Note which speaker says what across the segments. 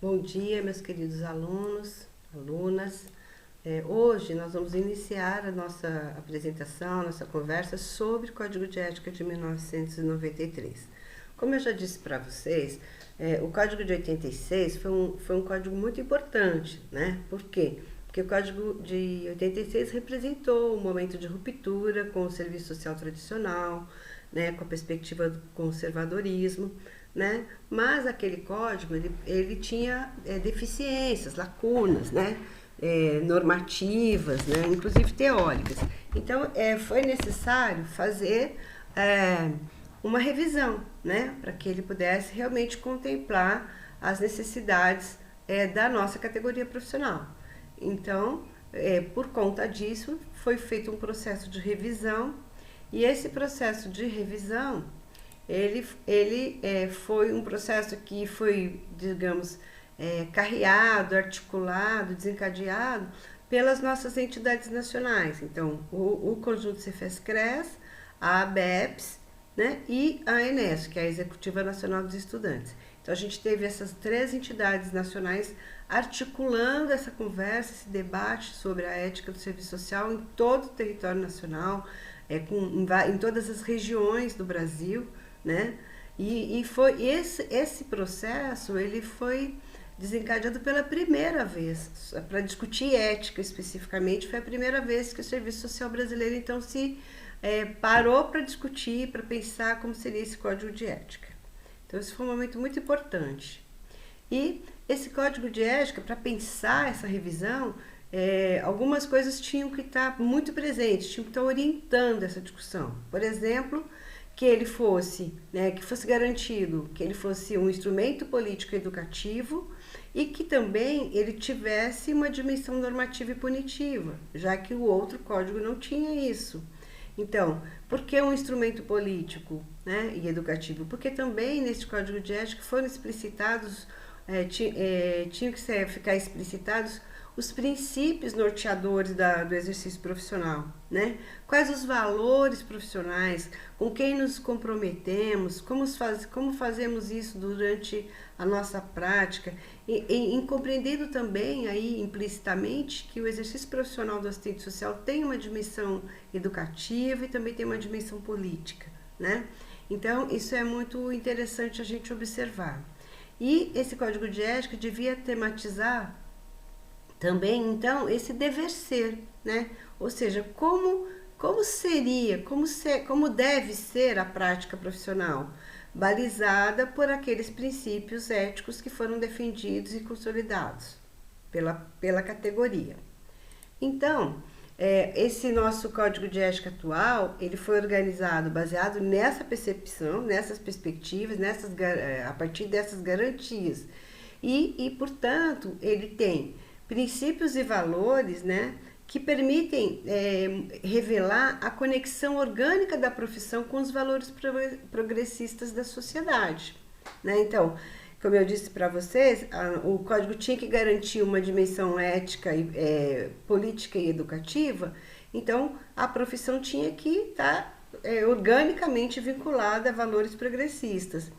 Speaker 1: Bom dia, meus queridos alunos, alunas. Hoje nós vamos iniciar a nossa apresentação, a nossa conversa sobre o Código de Ética de 1993. Como eu já disse para vocês, o Código de 86 foi um código muito importante, né? Por quê? Porque o Código de 86 representou um momento de ruptura com o serviço social tradicional, né, com a perspectiva do conservadorismo, né? Mas aquele código ele tinha deficiências, lacunas, né? Normativas, né? Inclusive teóricas. Então foi necessário fazer uma revisão, né? Para que ele pudesse realmente contemplar as necessidades da nossa categoria profissional. Então, por conta disso, foi feito um processo de revisão, e esse processo de revisão ele foi um processo que foi, digamos, carreado, articulado, desencadeado pelas nossas entidades nacionais. Então, o Conjunto Cefes-Cres, a ABEPS, né, e a ENESP, que é a Executiva Nacional dos Estudantes. Então, a gente teve essas três entidades nacionais articulando essa conversa, esse debate sobre a ética do serviço social em todo o território nacional, em todas as regiões do Brasil, né? E foi esse processo, ele foi desencadeado pela primeira vez, para discutir ética especificamente, foi a primeira vez que o Serviço Social Brasileiro então se parou para discutir, para pensar como seria esse código de ética. Então esse foi um momento muito importante. E esse código de ética, para pensar essa revisão, algumas coisas tinham que estar muito presentes, tinham que estar orientando essa discussão. Por exemplo, que ele fosse, né, que fosse garantido que ele fosse um instrumento político educativo e que também ele tivesse uma dimensão normativa e punitiva, já que o outro código não tinha isso. Então, por que um instrumento político, né, e educativo? Porque também nesse código de ética foram explicitados, tinham que ficar explicitados os princípios norteadores do exercício profissional, né? Quais os valores profissionais, com quem nos comprometemos, como fazemos isso durante a nossa prática, e compreendendo também aí implicitamente que o exercício profissional do assistente social tem uma dimensão educativa e também tem uma dimensão política, né? Então, isso é muito interessante a gente observar. E esse código de ética devia tematizar também, então, esse dever ser, né? Ou seja, como deve ser a prática profissional, balizada por aqueles princípios éticos que foram defendidos e consolidados pela categoria. Então, esse nosso Código de Ética atual, ele foi organizado baseado nessa percepção, nessas perspectivas, a partir dessas garantias. Portanto, ele tem princípios e valores, né, que permitem revelar a conexão orgânica da profissão com os valores progressistas da sociedade, né? Então, como eu disse para vocês, o código tinha que garantir uma dimensão ética, política e educativa, então a profissão tinha que estar organicamente vinculada a valores progressistas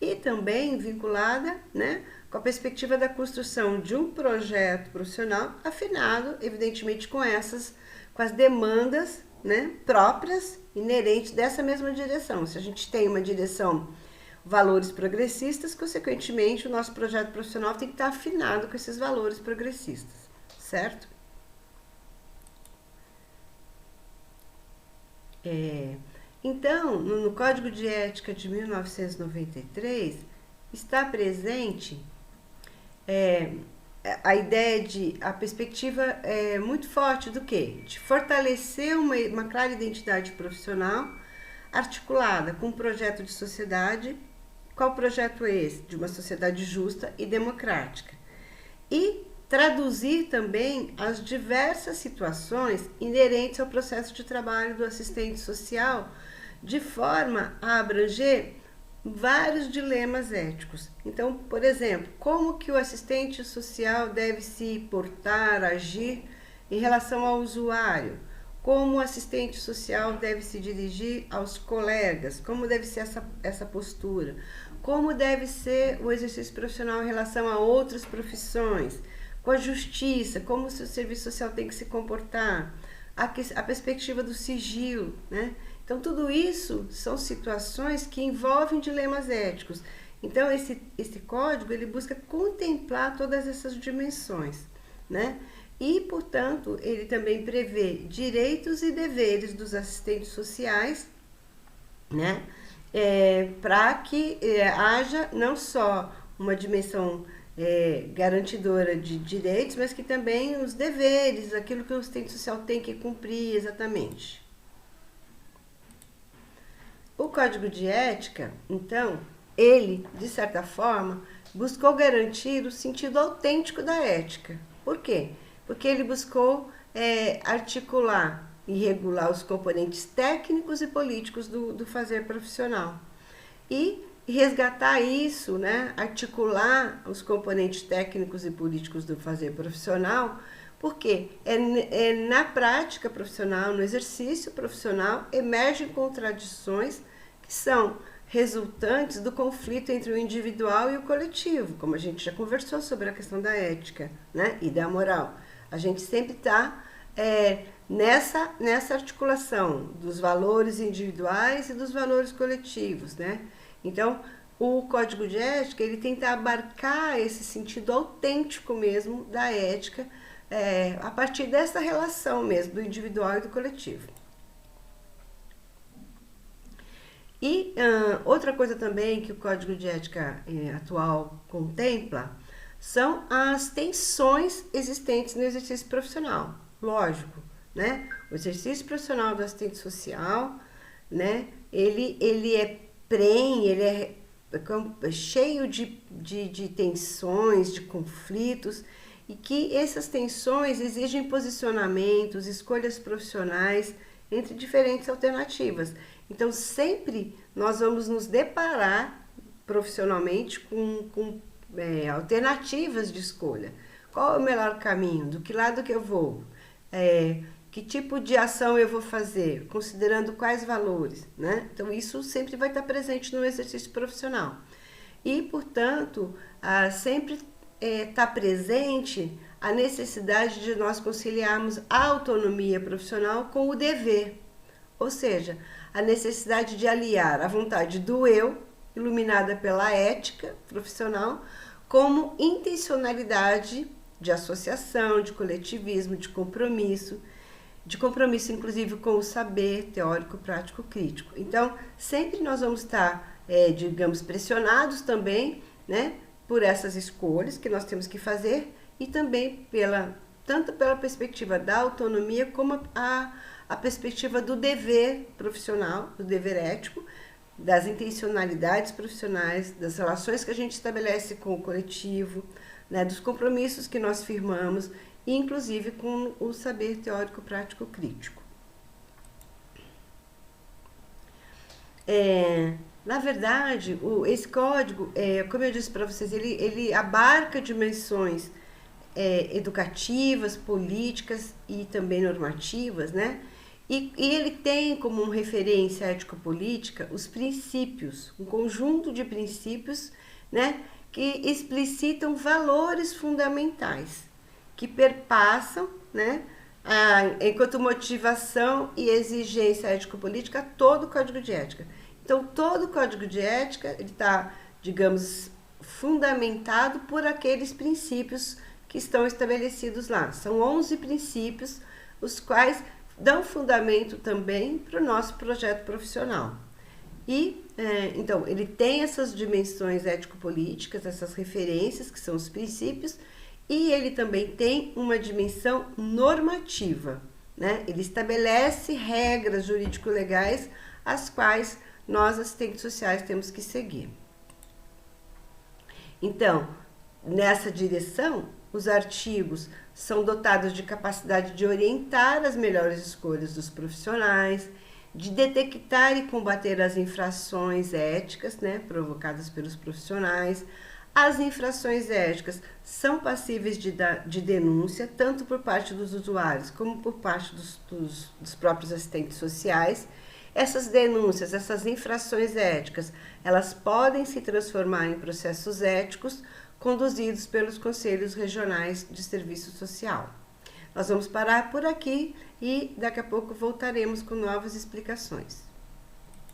Speaker 1: e também vinculada, né, com a perspectiva da construção de um projeto profissional afinado, evidentemente, com as demandas, né, próprias, inerentes dessa mesma direção. Se a gente tem uma direção, valores progressistas, consequentemente, o nosso projeto profissional tem que estar afinado com esses valores progressistas, certo? Então, no Código de Ética de 1993, está presente a perspectiva muito forte do quê? De fortalecer uma clara identidade profissional articulada com um projeto de sociedade. Qual projeto é esse? De uma sociedade justa e democrática. E traduzir também as diversas situações inerentes ao processo de trabalho do assistente social, de forma a abranger vários dilemas éticos. Então, por exemplo, como que o assistente social deve se portar, agir em relação ao usuário? como o assistente social deve se dirigir aos colegas, como deve ser essa postura, como deve ser o exercício profissional em relação a outras profissões, com a justiça, como o seu serviço social tem que se comportar, a perspectiva do sigilo, né? Então, tudo isso são situações que envolvem dilemas éticos. Então, esse código, ele busca contemplar todas essas dimensões, né? E, portanto, ele também prevê direitos e deveres dos assistentes sociais, né? Para que haja não só uma dimensão garantidora de direitos, mas que também os deveres, aquilo que o assistente social tem que cumprir exatamente. O Código de Ética, então, ele, de certa forma, buscou garantir o sentido autêntico da ética. Por quê? Porque ele buscou articular e regular os componentes técnicos e políticos do fazer profissional. E resgatar isso, né? Articular os componentes técnicos e políticos do fazer profissional, porque na prática profissional, no exercício profissional, emergem contradições que são resultantes do conflito entre o individual e o coletivo, como a gente já conversou sobre a questão da ética, né? E da moral. A gente sempre está nessa articulação dos valores individuais e dos valores coletivos, né? Então, o Código de Ética, ele tenta abarcar esse sentido autêntico mesmo da ética, a partir dessa relação mesmo do individual e do coletivo. E outra coisa também que o Código de Ética atual contempla são as tensões existentes no exercício profissional. Lógico, né? O exercício profissional do assistente social, né? Ele é cheio de tensões, de conflitos, e que essas tensões exigem posicionamentos, escolhas profissionais entre diferentes alternativas. Então, sempre nós vamos nos deparar profissionalmente com alternativas de escolha. Qual é o melhor caminho? Do que lado que eu vou? Que tipo de ação eu vou fazer? Considerando quais valores, né? Então, isso sempre vai estar presente no exercício profissional. E, portanto, sempre está presente a necessidade de nós conciliarmos a autonomia profissional com o dever. Ou seja, a necessidade de aliar a vontade do eu, iluminada pela ética profissional, como intencionalidade de associação, de coletivismo, de compromisso inclusive com o saber teórico, prático, crítico. Então, sempre nós vamos estar, digamos, pressionados também, né, por essas escolhas que nós temos que fazer e também tanto pela perspectiva da autonomia como a perspectiva do dever profissional, do dever ético, das intencionalidades profissionais, das relações que a gente estabelece com o coletivo, né, dos compromissos que nós firmamos, inclusive com o saber teórico, prático, crítico. Na verdade, esse código, como eu disse para vocês, ele abarca dimensões educativas, políticas e também normativas, né? E ele tem como referência ético-política os princípios, um conjunto de princípios, né, que explicitam valores fundamentais, que perpassam, né, enquanto motivação e exigência ético-política, todo o Código de Ética. Então, todo o Código de Ética está, digamos, fundamentado por aqueles princípios que estão estabelecidos lá. São 11 princípios, os quais dão fundamento também para o nosso projeto profissional. E, então, ele tem essas dimensões ético-políticas, essas referências, que são os princípios, e ele também tem uma dimensão normativa, né? Ele estabelece regras jurídico-legais, as quais nós, assistentes sociais, temos que seguir. Então, nessa direção, os artigos são dotados de capacidade de orientar as melhores escolhas dos profissionais, de detectar e combater as infrações éticas, né, provocadas pelos profissionais, As infrações éticas são passíveis de denúncia, tanto por parte dos usuários como por parte dos próprios assistentes sociais. Essas denúncias, essas infrações éticas, elas podem se transformar em processos éticos conduzidos pelos Conselhos Regionais de Serviço Social. Nós vamos parar por aqui e daqui a pouco voltaremos com novas explicações.